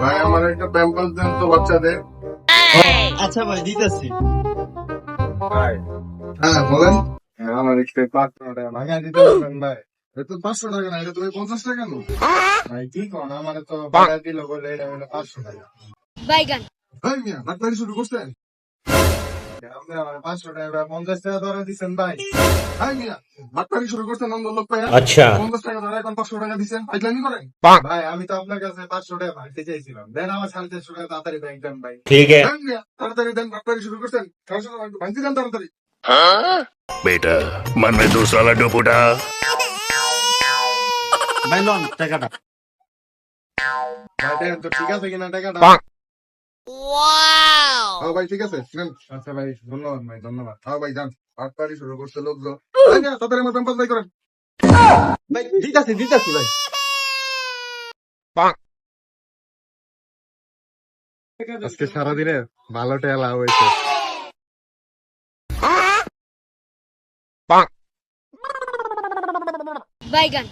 ভাই আমার একটা প্যাম্পাস দেন তো বাচ্চাদের। আচ্ছা ভাই দিতেছি। ভাই হ্যাঁ বলেন। আমার একটু 500 টাকা ভাঙা দিতে পারবেন ভাই? এটা তো 500 টাকা না, এটা তো 50 টাকা কেন? ভাই কি কোন, আমার তো ভাড়া দিল বলে এটা হলো 500 টাকা। বাইগান ভাই মিয়া ডাক্তারি শুরু করছেন? আপনি আমার 500 টাকা 50 টাকা ধরে দিচ্ছেন ভাই। ভাই মিয়া ডাক্তারি শুরু করছেন অন্য লোক পাইয়া। अच्छा 50 টাকা ধরে এখন 500 টাকা দিচ্ছেন, ফাইজলামি করেন? ভাই আমি তো আপনার কাছে 500 টাকা ভাঙতে চাইছিলাম, দেন আমার 450 টাকা তাড়াতাড়ি ব্যাংক দেন ভাই। ठीक है ভাই মিয়া তাড়াতাড়ি দেন, ডাক্তারি শুরু করছেন, 400 টাকা ভাঙতে দেন তাড়াতাড়ি। बेटा मन में दूसरा लड्डू फूटा। ভাই লন টাকাটা। ভাই দেন তো ঠিক আছে কিনা টাকাটা? হ্যাঁ ভাই ঠিক আছে নেন। আচ্ছা ভাই ধন্যবাদ ভাই, ধন্যবাদ। হ্যাঁ ভাই যান, ডাক্তারি শুরু করছে লোকজন। ভাই মিয়া তাড়াতাড়ি আমার প্যাম্পাস বাই করেন। ভাই দিতেছি দিতেছি ভাই। আজকে সারাদিনে ভালো টাকা লাভ হয়েছে। বাইগান